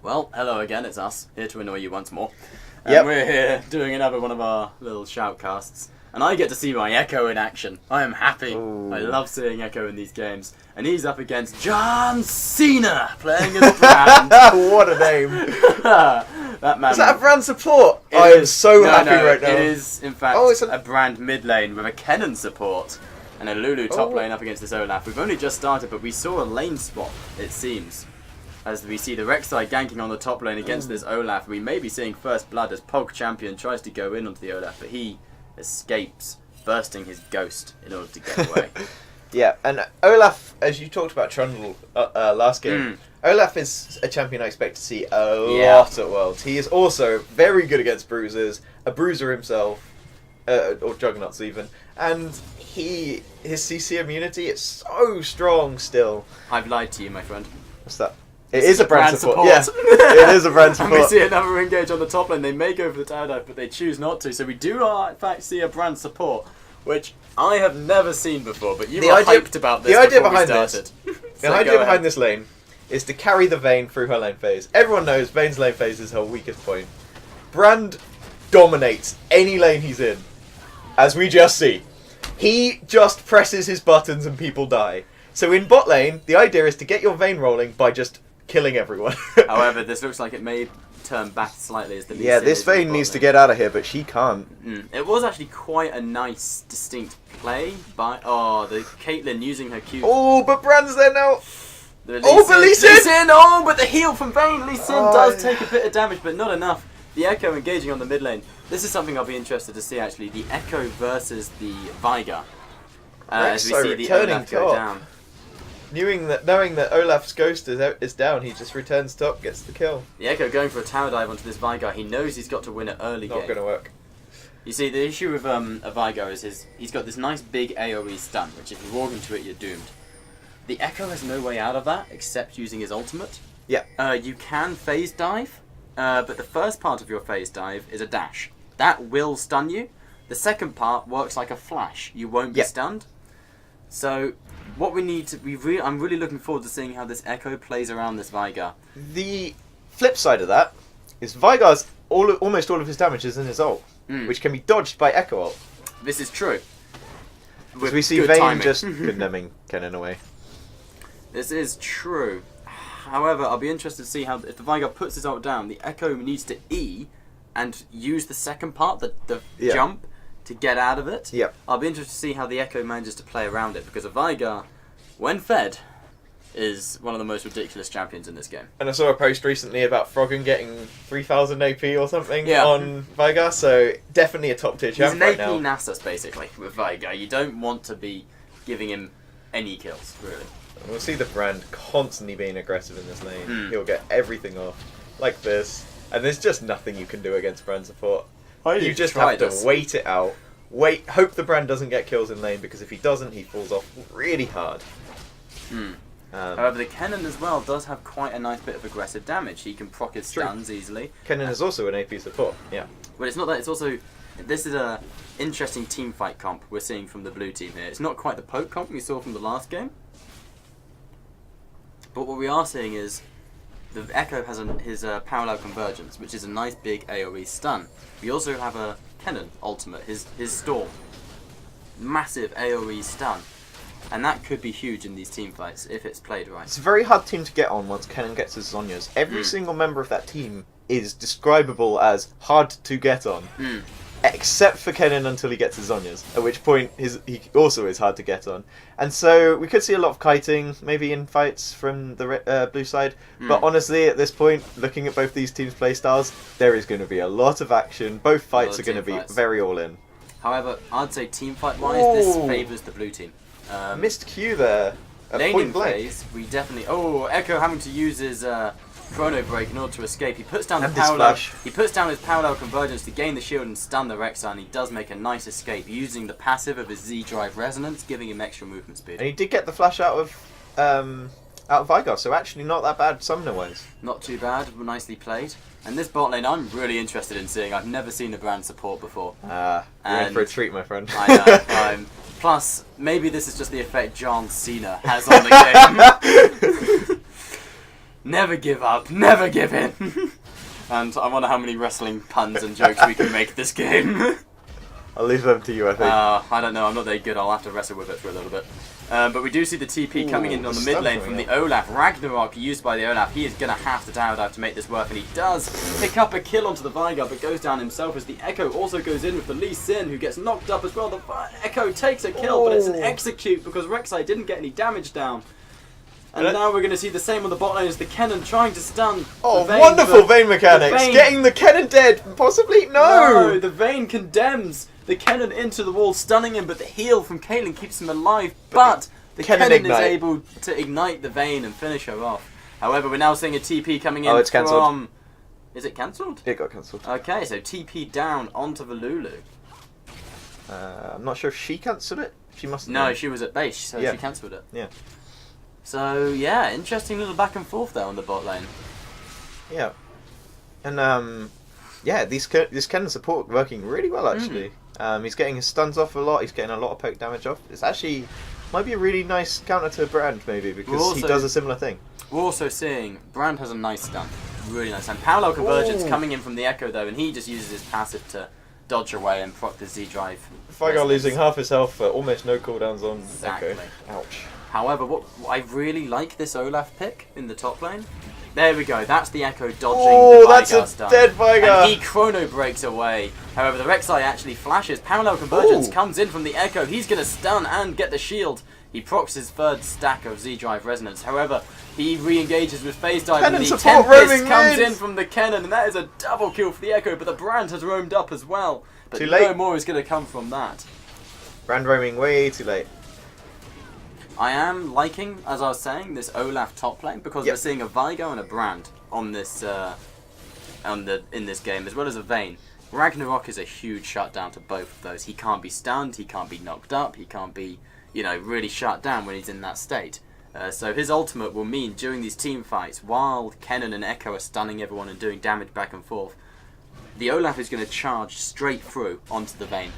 Well, hello again, it's us, here to annoy you once more. And Yep. we're here doing another one of our little shoutcasts. And I get to see my Echo in action. I am happy. Ooh. I love seeing Echo in these games. And he's up against John Cena, playing as Brand. What a name! That man. Is that a brand support? It I am is- so no, happy no, right now. It is, in fact, Oh, it's a Brand mid lane with a Kennen support. And a Lulu top Oh. lane up against this Olaf. We've only just started, but we saw a lane swap, it seems. As we see the Rek'Sai ganking on the top lane against this Olaf. We may be seeing first blood as Pog Champion tries to go in onto the Olaf, but he escapes, bursting his ghost in order to get away. Yeah, and Olaf, as you talked about Trundle last game, Olaf is a champion I expect to see a lot at Worlds. He is also very good against bruisers, a bruiser himself, or juggernauts even, and his CC immunity is so strong still. I've lied to you, my friend. What's that? It is a brand support. support. Yeah, it is a brand And we support. see another engage on the top lane. They may go for the tower dive, but they choose not to. So we do, in fact, see a brand support, which I have never seen before. But you were hyped about this. The idea before behind we this, started. the idea behind this lane is to carry the Vayne through her lane phase. Everyone knows Vayne's lane phase is her weakest point. Brand dominates any lane he's in, as we just see. He just presses his buttons and people die. So in bot lane, the idea is to get your Vayne rolling by just killing everyone. However, this looks like it may turn back slightly as the Lee Yeah, Sin this is in the Vayne bot needs to lane. get out of here, but she can't. It was actually quite a nice, distinct play by the Caitlyn using her Q. Oh, but Brand's there now. The Oh, but Lee Sin! Oh, but the heal from Vayne! Lee Sin Oh, does yeah. take a bit of damage, but not enough. The Echo engaging on the mid lane. This is something I'll be interested to see, actually. The Echo versus the Veigar. As we Rek'Sai see the returning Olaf go top. down. Knowing that Olaf's ghost is down, he just returns top, gets the kill. The Echo going for a tower dive onto this Veigar. He knows he's got to win it early Not game. going to work. You see, the issue with a Veigar is he's got this nice big AoE stun, which if you walk into it, you're doomed. The Echo has no way out of that except using his ultimate. Yeah. You can phase dive, but the first part of your phase dive is a dash. That will stun you. The second part works like a flash. You won't be Yeah. stunned. So, what we need to... I'm really looking forward to seeing how this Echo plays around this Veigar. The flip side of that is Veigar's almost all of his damage is in his ult, which can be dodged by Echo ult. This is true. As we see good Vayne timing. just condemning Kennen away. This is true. However, I'll be interested to see how if the Veigar puts his ult down, the Echo needs to E and use the second part, the Yeah. jump, to get out of it. Yep. I'll be interested to see how the Echo manages to play around it, because a Veigar, when fed, is one of the most ridiculous champions in this game. And I saw a post recently about Froggen getting 3000 AP or something Yeah. on Veigar, so definitely a top tier He's champ an right AP now. Nasus, basically, with Veigar. You don't want to be giving him any kills, really. And we'll see the Brand constantly being aggressive in this lane. He'll get everything off, like this. And there's just nothing you can do against Brand support. You just have to wait it out. Hope the Brand doesn't get kills in lane, because if he doesn't, he falls off really hard. However, the Kennen as well does have quite a nice bit of aggressive damage. He can proc his True. stuns easily. Kennen is also an AP support, yeah. But it's not that, it's also... This is a interesting team fight comp we're seeing from the blue team here. It's not quite the poke comp we saw from the last game. But what we are seeing is the Echo has his parallel convergence, which is a nice big AoE stun. We also have a Kennen ultimate, his Storm. Massive AoE stun. And that could be huge in these team fights if it's played right. It's a very hard team to get on once Kennen gets his Zhonya's. Every single member of that team is describable as hard to get on. Except for Kennen until he gets his Zhonya's, at which point he also is hard to get on. And so we could see a lot of kiting, maybe in fights from the blue side. But honestly, at this point, looking at both these teams' playstyles, there is going to be a lot of action. Both fights are going to be very all-in. However, I'd say team fight-wise, this favours the blue team. Missed Q there. At Laning point blank. phase, we definitely... Oh, Echo having to use his chrono break in order to escape. He puts down And the his parallel. flash. He puts down his parallel convergence to gain the shield and stun the Rek'Sai, and he does make a nice escape using the passive of his Z drive resonance, giving him extra movement speed. And he did get the flash out of Veigar, so actually not that bad summoner-wise. Not too bad, but nicely played. And this bot lane, I'm really interested in seeing. I've never seen the brand support before. You're in for a treat, my friend. I know. Plus, maybe this is just the effect John Cena has on the game. Never give up, never give in. And I wonder how many wrestling puns and jokes we can make this game. I'll leave them to you, I think. I don't know, I'm not very good, I'll have to wrestle with it for a little bit. But we do see the TP coming in on the mid lane from the Olaf. Ragnarok used by the Olaf. He is going to have to tower dive to make this work, and he does pick up a kill onto the Veigar, but goes down himself as the Echo also goes in with the Lee Sin, who gets knocked up as well. The Echo takes a kill, but it's an execute because Rek'Sai didn't get any damage down. And now we're going to see the same on the bot lane as the Kennen trying to stun. Oh, the Vayne, wonderful Vayne mechanics! Getting the Kennen dead, possibly? No! The Vayne condemns the Kennen into the wall, stunning him, but the heal from Caitlyn keeps him alive. But the Kennen is able to ignite the Vayne and finish her off. However, we're now seeing a TP coming in it's cancelled. from... Is it cancelled? It got cancelled. Okay, so TP down onto the Lulu. I'm not sure if she cancelled it. She must have. No, she was at base, so she cancelled it. Yeah. So, yeah, interesting little back and forth there on the bot lane. Yeah. And, yeah, this Kennen support working really well, actually. He's getting his stuns off a lot. He's getting a lot of poke damage off. It's actually might be a really nice counter to Brand, maybe, because he does a similar thing. We're also seeing Brand has a nice stun. Really nice stun. Parallel Convergence coming in from the Echo, though, and he just uses his passive to dodge away and proc the Z-Drive. Veigar losing half his health for almost no cooldowns on Exactly. Echo. Ouch. However, what I really like this Olaf pick in the top lane. There we go, that's the Echo dodging the Veigar that's a stun. dead Veigar! And he chrono breaks away. However, the Rek'Sai actually flashes. Parallel Convergence comes in from the Echo. He's going to stun and get the shield. He procs his third stack of Z-Drive Resonance. However, he re-engages with Phase Dive and the Tempest comes in from the Kennen, and that is a double kill for the Echo, but the Brand has roamed up as well. But no more is going to come from that. Brand roaming way too late. I am liking, as I was saying, this Olaf top lane because we're seeing a Veigar and a Brand on this in this game, as well as a Vayne. Ragnarok is a huge shutdown to both of those. He can't be stunned, he can't be knocked up, he can't be, really shut down when he's in that state. So his ultimate will mean during these team fights, while Kennen and Echo are stunning everyone and doing damage back and forth, the Olaf is going to charge straight through onto the Vayne.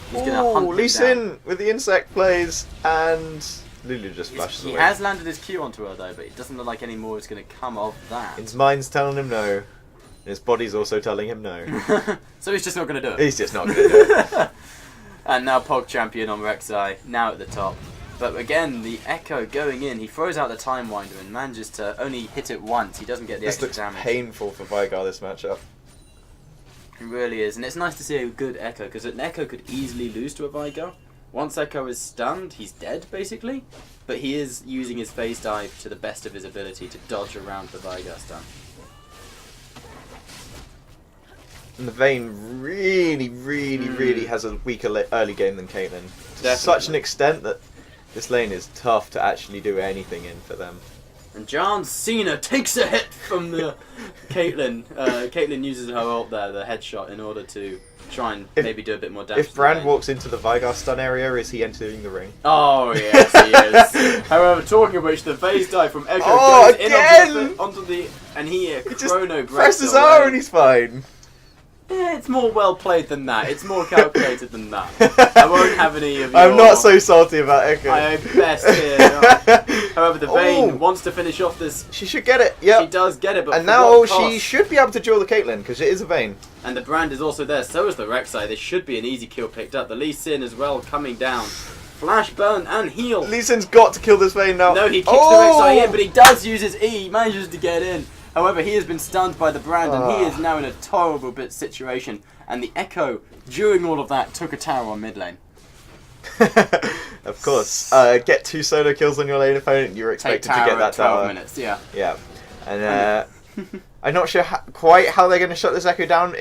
He's going to hunt them down. Lee Sin with the insect plays, and Lulu just flashes away. He has landed his Q onto her though, but it doesn't look like any more is going to come of that. His mind's telling him no, and his body's also telling him no. So he's just not going to do it. He's just not going to do it. And now Pog champion on Rek'Sai, now at the top. But again, the Echo going in, he throws out the Time Winder and manages to only hit it once. He doesn't get the extra damage. This looks painful for Veigar, this matchup. It really is, and it's nice to see a good Echo, because an Echo could easily lose to a Veigar. Once Echo is stunned, he's dead, basically. But he is using his phase dive to the best of his ability to dodge around the Veigar stun. And the Vayne really has a weaker early game than Caitlyn. To such an extent that this lane is tough to actually do anything in for them. And John Cena takes a hit from the Caitlyn. Caitlyn uses her ult there, the headshot, in order to try and maybe do a bit more damage. If Brand walks into the Veigar stun area, is he entering the ring? Oh, yes, he is. However, talking of which, the phase dive from Echo goes in onto the... And he chrono breaks presses R and he's fine. Yeah, it's more well played than that. It's more calculated than that. I won't have any of your... I'm not so salty about Echo. I best here. However, the Vayne wants to finish off this... She should get it, yep. She does get it, but and now she should be able to duel the Caitlyn, because it is a Vayne. And the Brand is also there, so is the Rek'Sai. This should be an easy kill picked up. The Lee Sin as well coming down. Flash, burn, and heal. Lee Sin's got to kill this Vayne now. No, he kicks the Rek'Sai in, but he does use his E. He manages to get in. However, he has been stunned by the Brand, and he is now in a terrible bit situation. And the Echo, during all of that, took a tower on mid lane. Of course. Get 2 solo kills on your lane opponent, you're expected to get that 12 tower. minutes, yeah. Yeah. And I'm not sure quite how they're going to shut this Echo down.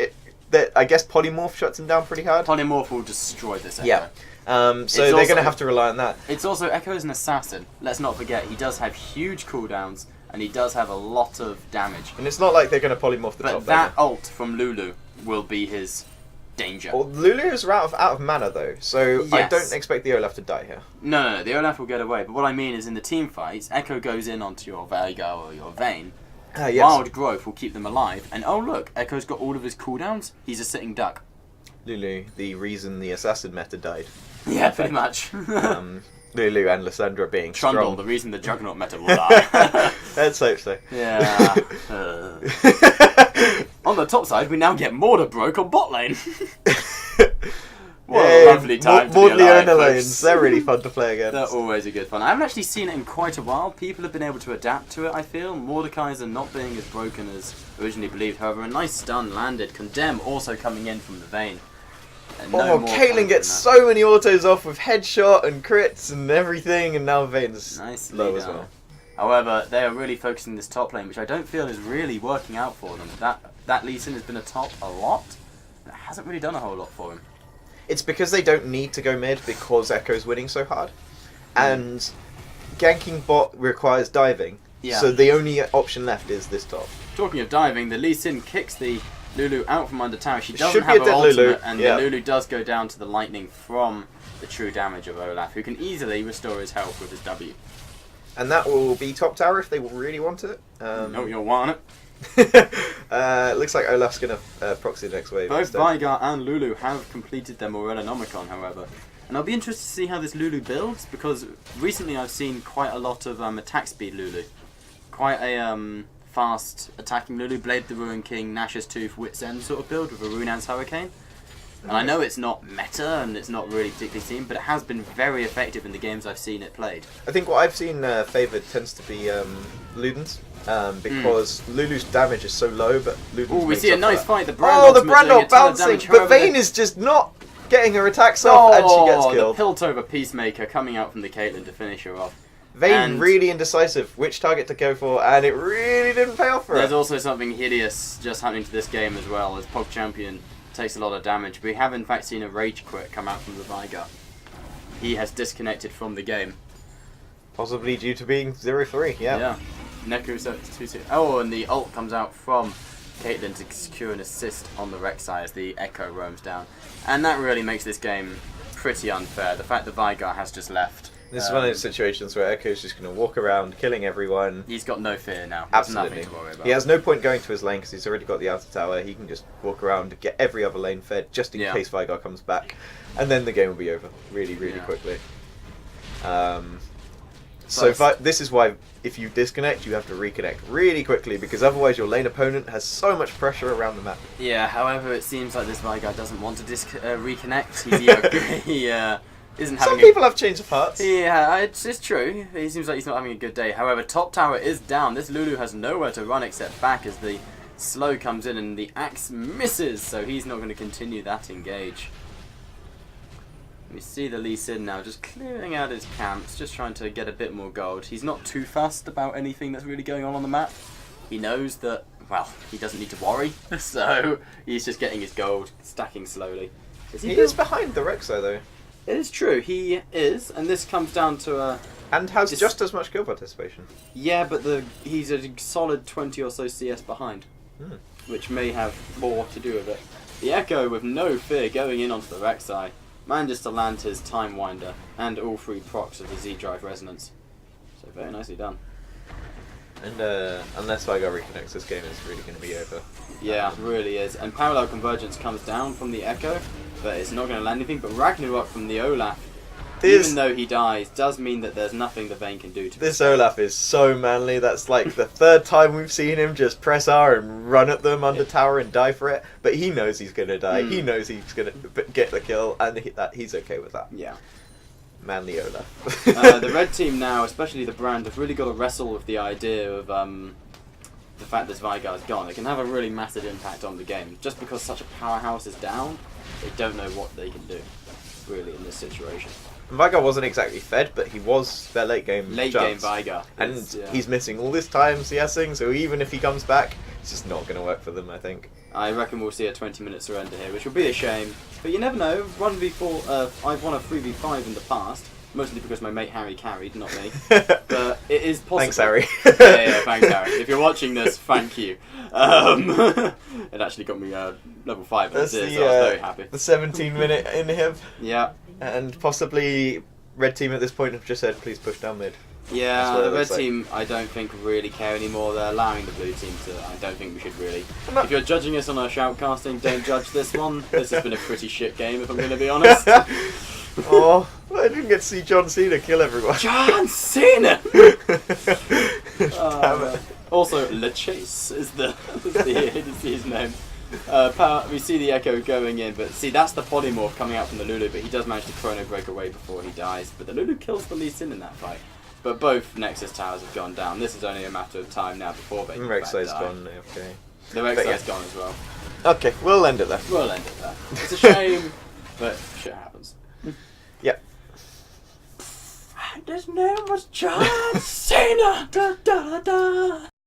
I guess Polymorph shuts him down pretty hard. Polymorph will destroy this Echo. Yeah. So they're going to have to rely on that. It's also, Echo is an assassin. Let's not forget, he does have huge cooldowns. And he does have a lot of damage. And it's not like they're going to polymorph the top. But that ult from Lulu will be his danger. Well, Lulu is out of mana though, so yes. I don't expect the Olaf to die here. No, the Olaf will get away. But what I mean is in the team fights, Echo goes in onto your Veigar or your Vayne. Yes. Wild Growth will keep them alive. And oh look, Echo's got all of his cooldowns. He's a sitting duck. Lulu, the reason the assassin meta died. Yeah, pretty much. Lulu and Lissandra being Trundle, strong. the reason the Juggernaut meta will die. Let's hope so. Yeah. On the top side, we now get Mortar Broke on bot lane. What a lovely time more to be alive, Leona folks. lanes. They're really fun to play against. They're always a good fun. I haven't actually seen it in quite a while. People have been able to adapt to it, I feel. Mordekaiser not being as broken as originally believed. However, a nice stun landed. Condemn also coming in from the Vayne. And no more Caitlyn gets than that. so many autos off with headshot and crits and everything, and now Vayne's Nicely low as done. well. However, they are really focusing this top lane, which I don't feel is really working out for them. That Lee Sin has been a top a lot, and it hasn't really done a whole lot for him. It's because they don't need to go mid because Echo's winning so hard. And ganking bot requires diving. Yeah. So the only option left is this top. Talking of diving, the Lee Sin kicks the Lulu out from under tower. She doesn't Should be have a her dead ultimate, Lulu, and yeah. the Lulu does go down to the lightning from the true damage of Olaf, who can easily restore his health with his W. And that will be top tower if they really want it. No, you'll want it. Looks like Olaf's going to proxy the next wave. Both instead. Vigar and Lulu have completed their Morellonomicon, however. And I'll be interested to see how this Lulu builds, because recently I've seen quite a lot of attack speed Lulu. Quite a fast attacking Lulu, Blade the Ruin King, Nash's Tooth, Wit's End sort of build with a Runan's Hurricane. And I know it's not meta and it's not really particularly seen, but it has been very effective in the games I've seen it played. I think what I've seen favoured tends to be Luden's. Because Lulu's damage is so low, but Luden's Oh, we makes see a up for nice that. fight. The Brand Oh, the ultimate doing a Brandot ton of bouncing, damage. but However, Vayne is just not getting her attacks off, and she gets the killed. Piltover Peacemaker coming out from the Caitlyn to finish her off. Vayne And really indecisive which target to go for, and it really didn't pay off for There's her. also something hideous just happening to this game as well, as Pog Champion takes a lot of damage. We have in fact seen a Rage Quit come out from the Vigar. He has disconnected from the game. Possibly due to being 0-3, yeah. Neku 2-2. Oh, and the ult comes out from Caitlyn to secure an assist on the Rek'Sai as the Echo roams down. And that really makes this game pretty unfair. The fact that Vigar has just left. This is one of those situations where Echo's just going to walk around, killing everyone. He's got no fear now. There's Absolutely. nothing to worry about. He has no point going to his lane because he's already got the outer tower. He can just walk around, get every other lane fed, just in case Vigar comes back. And then the game will be over really, really quickly. This is why if you disconnect, you have to reconnect really quickly, because otherwise your lane opponent has so much pressure around the map. Yeah, however, it seems like this Vigar doesn't want to reconnect. He isn't having Some people have change of hearts. Yeah, it's true. He seems like he's not having a good day. However, top tower is down. This Lulu has nowhere to run except back as the slow comes in and the axe misses, so he's not going to continue that engage. We see the Lee Sin now just clearing out his camps, just trying to get a bit more gold. He's not too fussed about anything that's really going on the map. He knows that, well, he doesn't need to worry, so he's just getting his gold, stacking slowly. He is behind the Rek'Sai though. It is true, he is, and this comes down to a... And has just as much kill participation. Yeah, but he's a solid 20 or so CS behind, which may have more to do with it. The Echo, with no fear, going in onto the Rek'Sai, manages to land his Time Winder and all three procs of the Z-Drive Resonance. So very nicely done. And unless Vigar reconnects, this game is really going to be over. Yeah, it really is. And Parallel Convergence comes down from the Echo, but it's not going to land anything. But Ragnarok from the Olaf, even though he dies, does mean that there's nothing the Vayne can do to this Olaf is so manly. That's like the third time we've seen him just press R and run at them under tower and die for it. But he knows he's going to die. He knows he's going to get the kill, and he's okay with that. Yeah. Manly Olaf. The red team now, especially the Brand, have really got to wrestle with the idea of the fact this Vigar's gone. It can have a really massive impact on the game. Just because such a powerhouse is down, they don't know what they can do, really, in this situation. Vigar wasn't exactly fed, but he was their late game Late chance. game Vigar. And he's missing all this time CSing, so even if he comes back, it's just not going to work for them, I think. I reckon we'll see a 20-minute surrender here, which will be a shame. But you never know. 1v4, I've won a 3v5 in the past, mostly because my mate Harry carried, not me. But it is possible. Thanks, Harry. yeah, thanks, Harry. If you're watching this, thank you. It actually got me level 5 That's so I was the, very happy. the 17-minute inhib. Yeah. And possibly red team at this point have just said, please push down mid. Yeah, what the it red looks like. team I don't think really care anymore. They're allowing the blue team to. I don't think we should really. If you're judging us on our shoutcasting, don't judge this one. This has been a pretty shit game, if I'm going to be honest. Oh, I didn't get to see John Cena kill everyone. John Cena! Damn it. Also, Le Chase is his name. We see the Echo going in, but see, that's the polymorph coming out from the Lulu, but he does manage to chrono break away before he dies. But the Lulu kills the Lee Sin in that fight. But both Nexus towers have gone down. This is only a matter of time now before they Rek'Sai's gone, okay. The Rek'Sai's gone as well. Okay, we'll end it there. We'll end it there. It's a shame, but shit happens. Yep. And his name was John Cena! Da, da, da, da.